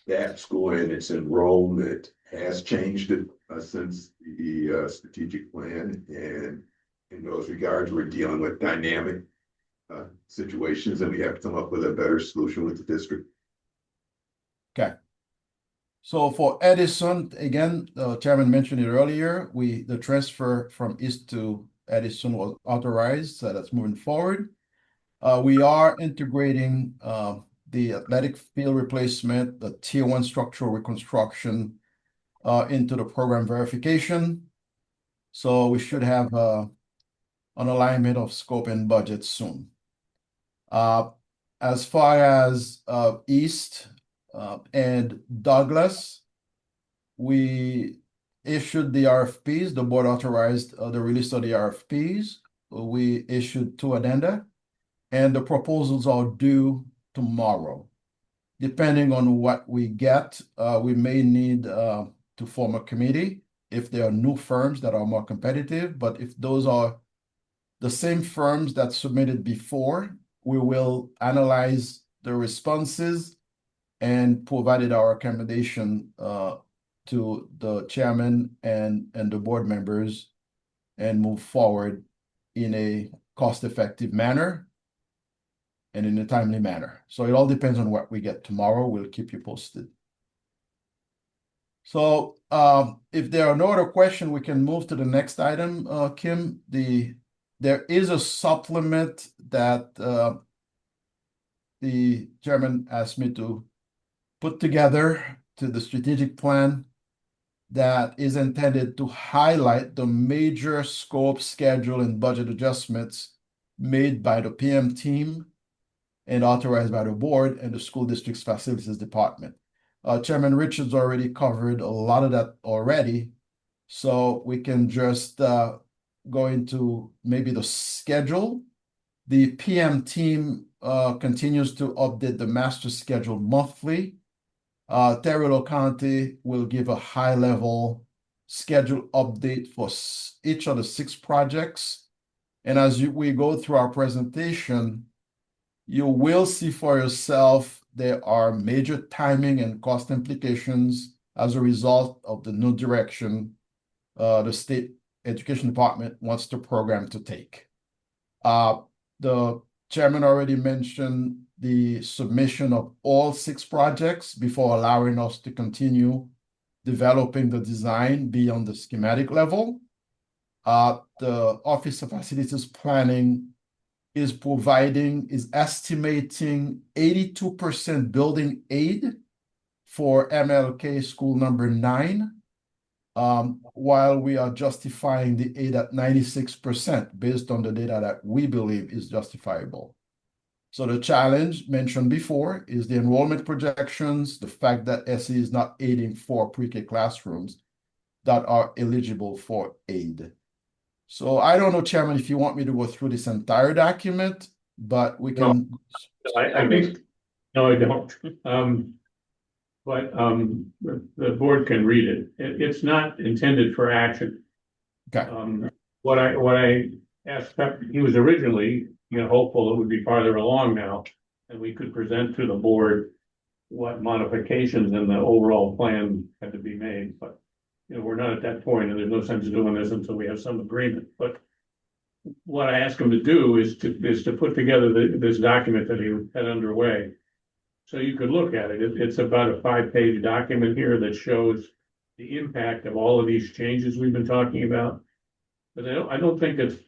that school and its enrollment has changed since the strategic plan. And in those regards, we're dealing with dynamic situations, and we have to come up with a better solution with the district. Okay. So for Edison, again, the chairman mentioned it earlier, the transfer from East to Edison was authorized, so that's moving forward. We are integrating the athletic field replacement, the tier 1 structural reconstruction into the program verification. So we should have an alignment of scope and budget soon. As far as East and Douglas, we issued the RFPs. The board authorized the release of the RFPs. We issued 2 addenda, and the proposals are due tomorrow. Depending on what we get, we may need to form a committee if there are new firms that are more competitive. But if those are the same firms that submitted before, we will analyze the responses and provided our recommendation to the chairman and the board members and move forward in a cost-effective manner and in a timely manner. So it all depends on what we get tomorrow. We'll keep you posted. So if there are no other questions, we can move to the next item, Kim. There is a supplement that the chairman asked me to put together to the strategic plan that is intended to highlight the major scope, schedule, and budget adjustments made by the PM team and authorized by the board and the school district's facilities department. Chairman Richards already covered a lot of that already, so we can just go into maybe the schedule. The PM team continues to update the master schedule monthly. Terry County will give a high-level schedule update for each of the 6 projects. And as we go through our presentation, you will see for yourself there are major timing and cost implications as a result of the new direction the state education department wants the program to take. The chairman already mentioned the submission of all 6 projects before allowing us to continue developing the design beyond the schematic level. The Office of Facilities Planning is estimating 82% building aid for MLK school number 9, while we are justifying the aid at 96% based on the data that we believe is justifiable. So the challenge mentioned before is the enrollment projections, the fact that SE is not aiding 4 pre-K classrooms that are eligible for aid. So I don't know, Chairman, if you want me to go through this entire document, but we can. I think, no, I don't. But the board can read it. It's not intended for action. Okay. What I asked Pep, he was originally, hopeful it would be farther along now, and we could present to the board what modifications in the overall plan had to be made. But we're not at that point, and there's no sense doing this until we have some agreement. But what I asked him to do is to put together this document that he had underway, so you could look at it. It's about a 5-page document here that shows the impact of all of these changes we've been talking about. But I don't think it's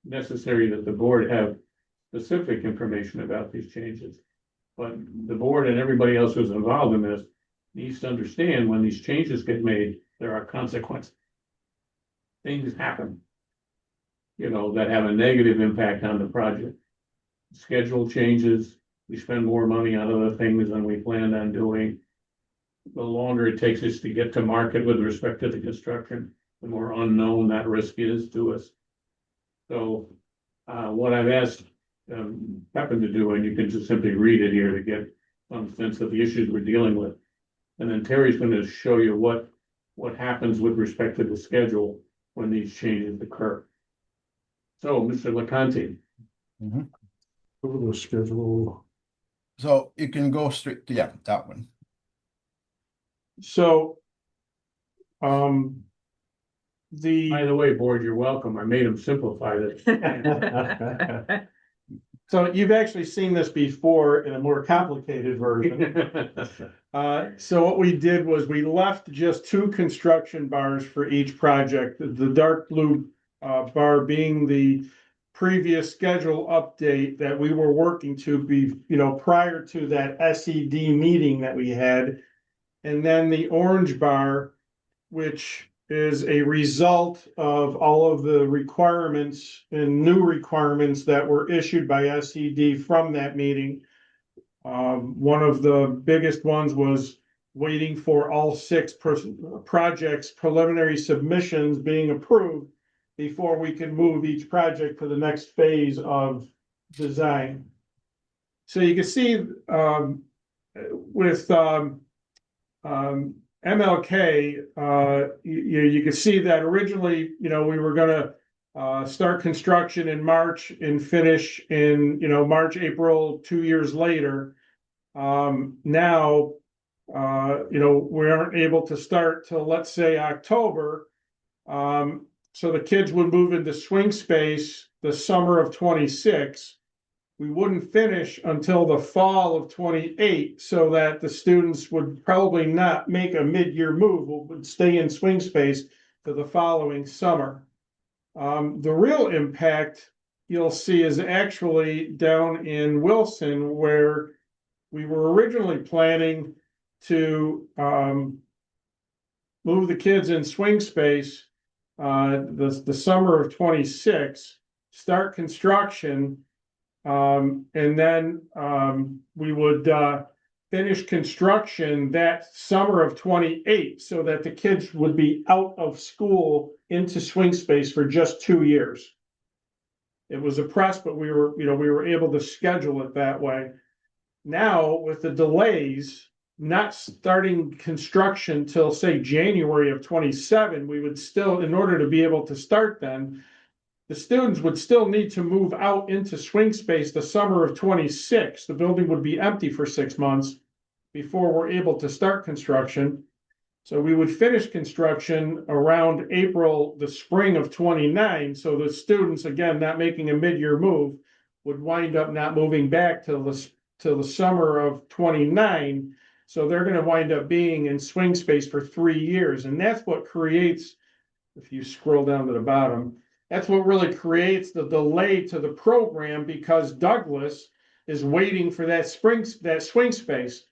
necessary that the board have specific information about these changes. But the board and everybody else who's involved in this needs to understand when these changes get made, there are consequences. Things happen, that have a negative impact on the project. Schedule changes, we spend more money on other things than we planned on doing. The longer it takes us to get to market with respect to the construction, the more unknown that risk is to us. So what I've asked Pepin to do, and you can just simply read it here to get some sense of the issues we're dealing with. And then Terry's going to show you what happens with respect to the schedule when these changes occur. So, Mr. LeConte. The schedule. So you can go straight to, that one. So, By the way, board, you're welcome. I made him simplify this. So you've actually seen this before in a more complicated version. So what we did was we left just 2 construction bars for each project. The dark blue bar being the previous schedule update that we were working to be, prior to that SED meeting that we had. And then the orange bar, which is a result of all of the requirements and new requirements that were issued by SED from that meeting. One of the biggest ones was waiting for all 6 projects preliminary submissions being approved before we can move each project to the next phase of design. So you can see with MLK, you can see that originally, we were going to start construction in March and finish in, March, April, 2 years later. Now, we aren't able to start till, let's say, October. So the kids would move into swing space the summer of 26. We wouldn't finish until the fall of 28, so that the students would probably not make a mid-year move, would stay in swing space for the following summer. The real impact, you'll see is actually down in Wilson, where we were originally planning to move the kids in swing space the summer of 26, start construction, and then we would finish construction that summer of 28, so that the kids would be out of school into swing space for just 2 years. It was a press, but we were able to schedule it that way. Now, with the delays, not starting construction till say January of 27, we would still, in order to be able to start then, the students would still need to move out into swing space the summer of 26. The building would be empty for 6 months before we're able to start construction. So we would finish construction around April, the spring of 29. So the students, again, not making a mid-year move, would wind up not moving back till the summer of 29. So they're going to wind up being in swing space for 3 years. And that's what creates, if you scroll down to the bottom, that's what really creates the delay to the program, because Douglas is waiting for that swing space.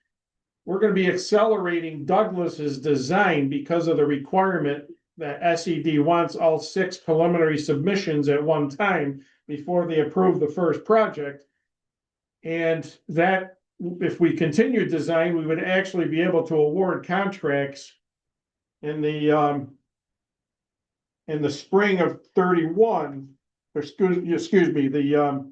We're going to be accelerating Douglas's design because of the requirement that SED wants all 6 preliminary submissions at one time before they approve the first project. And that, if we continue design, we would actually be able to award contracts in the spring of 31, or excuse me, the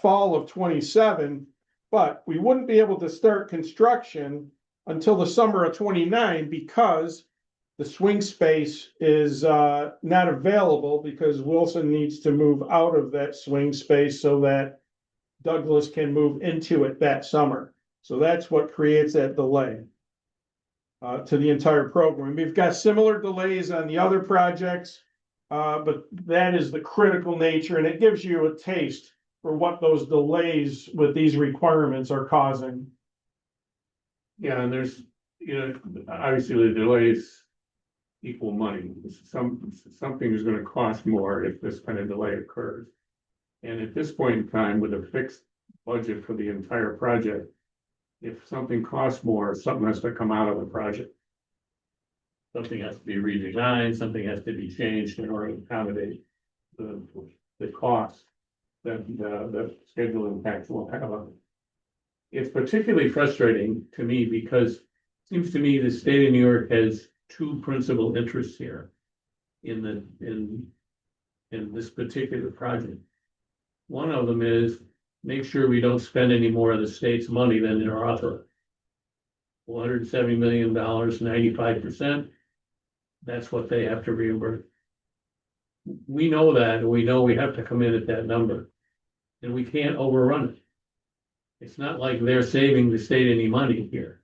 fall of 27. But we wouldn't be able to start construction until the summer of 29, because the swing space is not available, because Wilson needs to move out of that swing space so that Douglas can move into it that summer. So that's what creates that delay to the entire program. We've got similar delays on the other projects, but that is the critical nature, and it gives you a taste for what those delays with these requirements are causing. Yeah, and there's, obviously the delays equal money. Something is gonna cost more if this kind of delay occurs. And at this point in time, with a fixed budget for the entire project, if something costs more, something has to come out of the project. Something has to be redesigned, something has to be changed in order to accommodate the cost that the schedule impacts will have on it. It's particularly frustrating to me because it seems to me the state of New York has 2 principal interests here in this particular project. One of them is make sure we don't spend any more of the state's money than they're authorized. $170 million, 95%. That's what they have to reimburse. We know that, and we know we have to come in at that number, and we can't overrun it. It's not like they're saving the state any money here,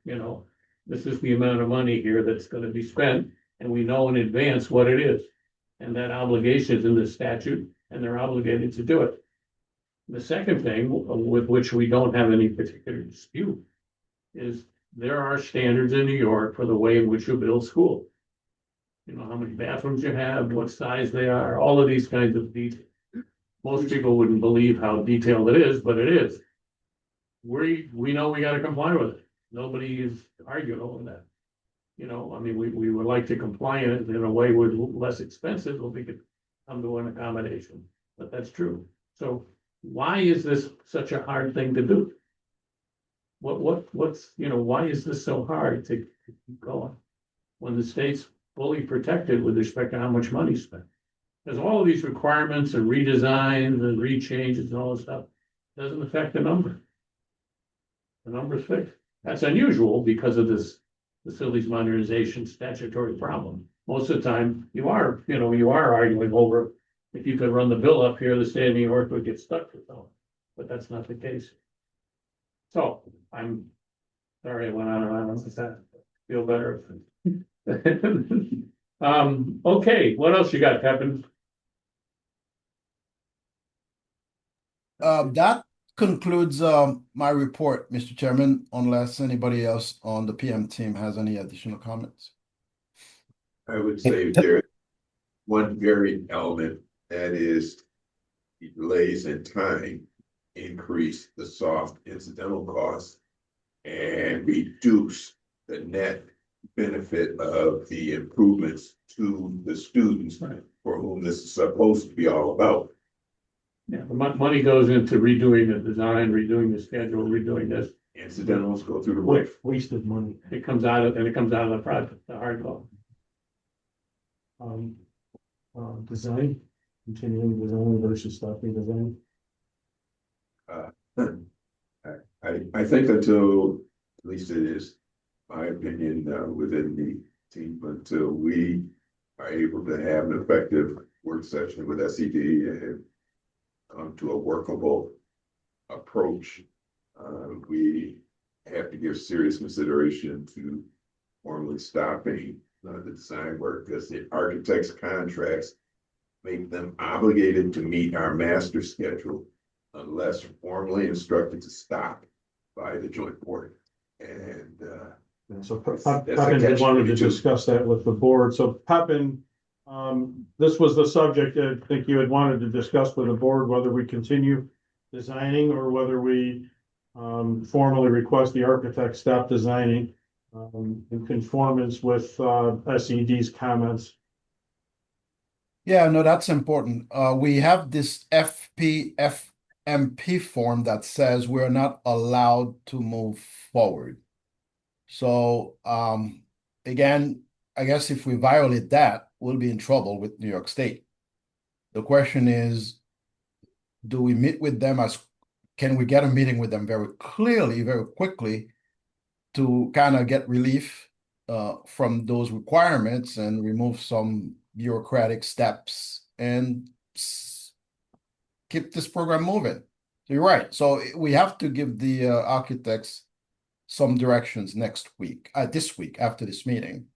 This is the amount of money here that's going to be spent, and we know in advance what it is. And that obligation is in the statute, and they're obligated to do it. The second thing, with which we don't have any particular dispute, is there are standards in New York for the way in which you build schools. How many bathrooms you have, what size they are, all of these kinds of details. Most people wouldn't believe how detailed it is, but it is. We know we got to comply with it. Nobody is arguing over that. We would like to comply in a way with less expensive, so we could come to an accommodation, but that's true. So why is this such a hard thing to do? Why is this so hard to keep going when the state's fully protected with respect to how much money is spent? There's all of these requirements and redesigns and rechanges and all this stuff. Doesn't affect the number. The number's fixed. That's unusual because of this facilities modernization statutory problem. Most of the time, you are arguing over if you could run the bill up here, the state of New York would get stuck with that. But that's not the case. So I'm sorry I went on and on. Does that feel better? Okay, what else you got, Kevin? That concludes my report, Mr. Chairman, unless anybody else on the PM team has any additional comments. I would say there one very element, that is the delays in time increase the soft incidental costs and reduce the net benefit of the improvements to the students for whom this is supposed to be all about. Yeah, the money goes into redoing the design, redoing the schedule, redoing this. Incidentals go through the roof. Wasted money. It comes out of the project, the hard cost. Design, continuing design versus stopping design. I think until, at least it is my opinion, within the team, until we are able to have an effective work session with SED and come to a workable approach, we have to give serious consideration to formally stopping the design work, because the architect's contracts make them obligated to meet our master schedule unless formally instructed to stop by the joint board. And So that's Pepin a had wanted to catch-22. discuss that with the board. So Pepin, this was the subject that I think you had wanted to discuss with the board, whether we continue designing or whether we formally request the architect stop designing in conformance with SED's comments. Yeah, no, that's important. We have this FPFMP form that says we're not allowed to move forward. So, again, I guess if we violate that, we'll be in trouble with New York State. The question is, do we meet with them can we get a meeting with them very clearly, very quickly to kind of get relief from those requirements and remove some bureaucratic steps and keep this program moving? So you're right. So we have to give the architects some directions this week after this meeting,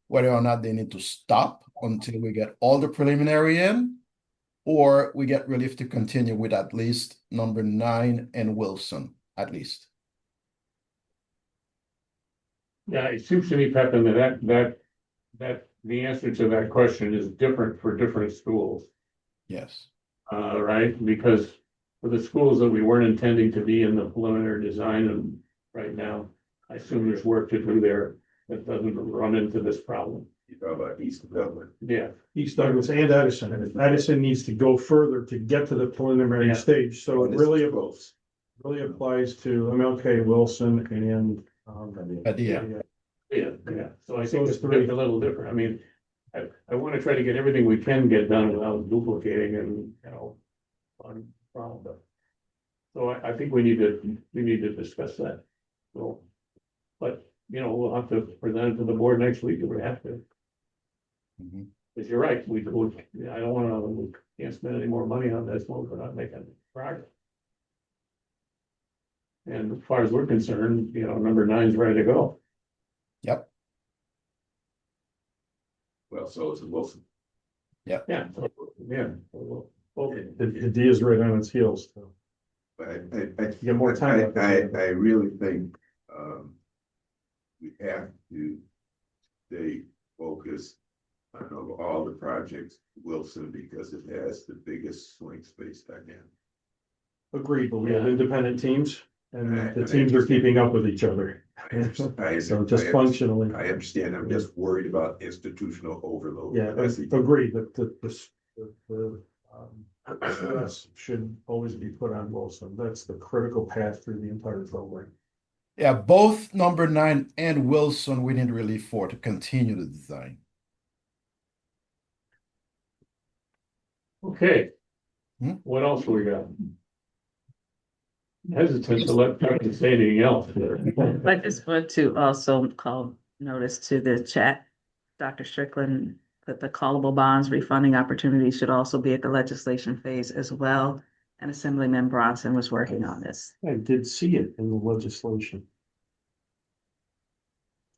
whether or not they need to stop until we get all the preliminary in, or we get relief to continue with at least number 9 and Wilson, at least. Yeah, it seems to me, Pepin, that the answer to that question is different for different schools. Yes. Right, because for the schools that we weren't intending to be in the preliminary design, and right now, I assume there's work to do there that doesn't run into this problem. You talk about East Development. Yeah, East Douglas and Edison. Edison needs to go further to get to the preliminary Yeah. stage. So it This really, is close. really applies to MLK, Wilson, and yeah. So I think it's a little different. I mean, I want to try to get everything we can get done without duplicating and, on problem. So I think we need to discuss that. So, but, we'll have to present it to the board next week if we have to. Mhm. Because you're right, I don't we can't spend any more money on this one, we're not making progress. And as far as we're concerned, number 9 is ready to go. Yep. Well, so is Wilson. Yeah. Well, the D is right on its heels. So. But You get more time. I really think we have to stay focused on all the projects Wilson, because it has the biggest swing space dynamic. Agreed, but we have independent teams and the I teams are keeping up with each other. So just functionally. I understand. I'm just worried about institutional overload. Yeah, agreed that the stress should always be put on Wilson. That's the critical path through the entire program. Yeah, both number 9 and Wilson we need relief for to continue the design. Okay. Hmm? What else we got? Hesitant to let Pepin say anything else. I just want to also call notice to the chat, Dr. Strickland, that the callable bonds refunding opportunity should also be at the legislation phase as well. And Assemblyman Bronson was working on this. I did see it in the legislation.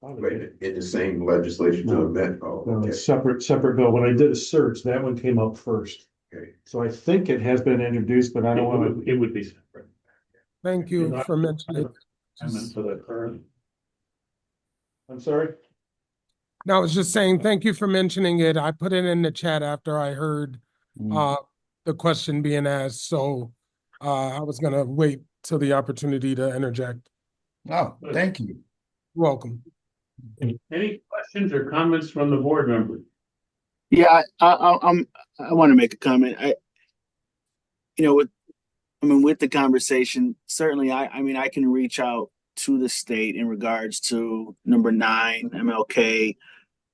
Wait, in the same legislation to amend. Oh, No, okay. it's separate bill. When I did a search, that one came up first. Okay. So I think it has been introduced, but I don't want to. It would be separate. Thank you for mentioning. Amendment to the current. I'm sorry. No, I was just saying, thank you for mentioning it. I put it in the chat after I heard the question being asked, so I was gonna wait till the opportunity to interject. Oh, thank you. Welcome. Any questions or comments from the board members? Yeah, I want to make a comment. You know, with the conversation, certainly, I mean, I can reach out to the state in regards to number 9, MLK,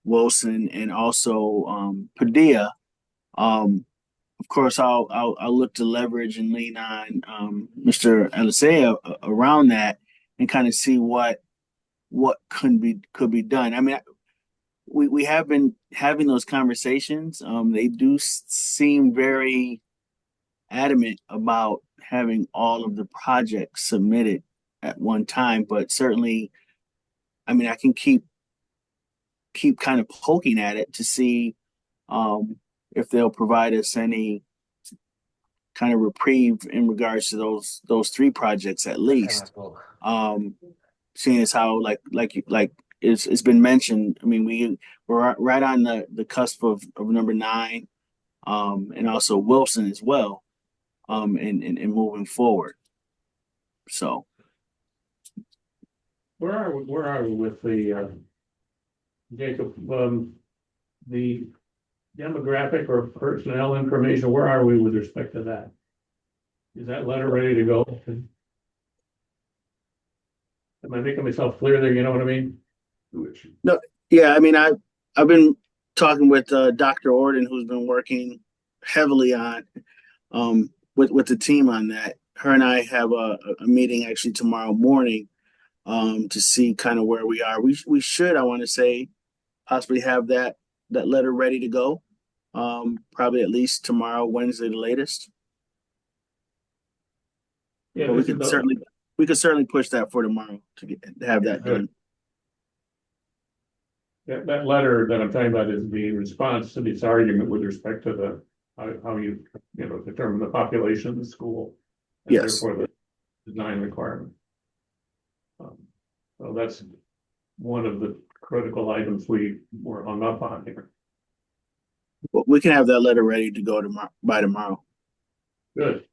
Wilson, and also Padilla. Of course, I'll look to leverage and lean on Mr. Elisea around that and kind of see what could be done. I mean, we have been having those conversations. They do seem very adamant about having all of the projects submitted at one time, but certainly, I mean, I can keep kind of poking at it to see if they'll provide us any kind of reprieve in regards to those 3 projects at least. Seeing as how like it's been mentioned, I mean we're right on the cusp of number 9, and also Wilson as well, and moving forward. So Where are we with the Jacob, the demographic or personnel information? Where are we with respect to that? Is that letter ready to go? Am I making myself clear there? You know what I mean? no, yeah, I mean I've been talking with Dr. Orden, who's been working heavily on with the team on that. Her and I have a meeting actually tomorrow morning to see kind of where we are. We should, I want to say, possibly have that letter ready to go. Probably at least tomorrow, Wednesday, the latest. Yeah, But we could certainly push that for tomorrow to have that done. That letter that I'm talking about is the response to this argument with respect to the how you determine the population of the school, and Yes. therefore the design requirement. So that's one of the critical items we were hung up on here. Well, we can have that letter ready to go by tomorrow. Good.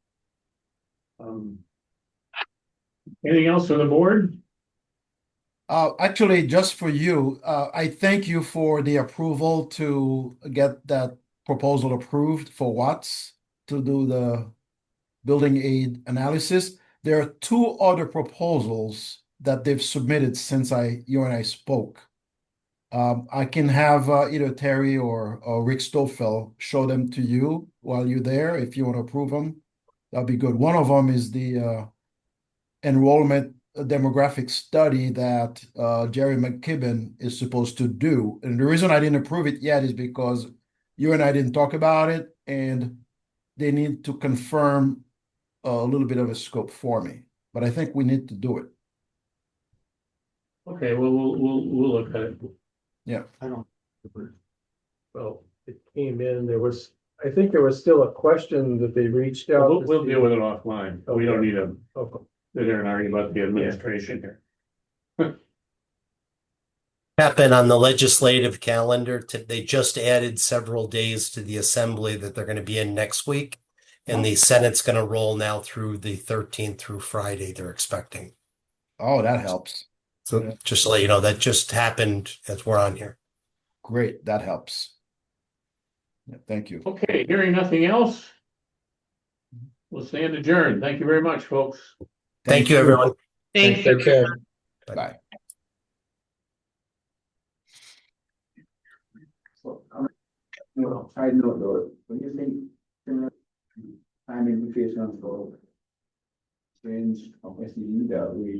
Anything else from the board? Actually, just for you, I thank you for the approval to get that proposal approved for Watts to do the building aid analysis. There are 2 other proposals that they've submitted since you and I spoke. I can have either Terry or Rick Stoffel show them to you while you're there if you want to approve them. That'd be good. One of them is the enrollment demographic study that Jerry McKibben is supposed to do. And the reason I didn't approve it yet is because you and I didn't talk about it, and they need to confirm a little bit of a scope for me. But I think we need to do it. Okay, well, we'll look at it. Yeah. I don't. Well, it came in, I think there was still a question that they reached out. We'll deal with it offline. We don't need to Okay. sit there and argue about the administration here. Happen on the legislative calendar. They just added several days to the assembly that they're going to be in next week. And the Senate's going to roll now through the 13th through Friday, they're expecting. Oh, that helps. So just to let you know, that just happened as we're on here. Great, that helps. Yeah, thank you. Okay, hearing nothing else, we'll stand adjourned. Thank you very much, folks. Thank you, everyone. Thanks. Take care. Bye. So, side note though, when you think time implications for strange of SED that we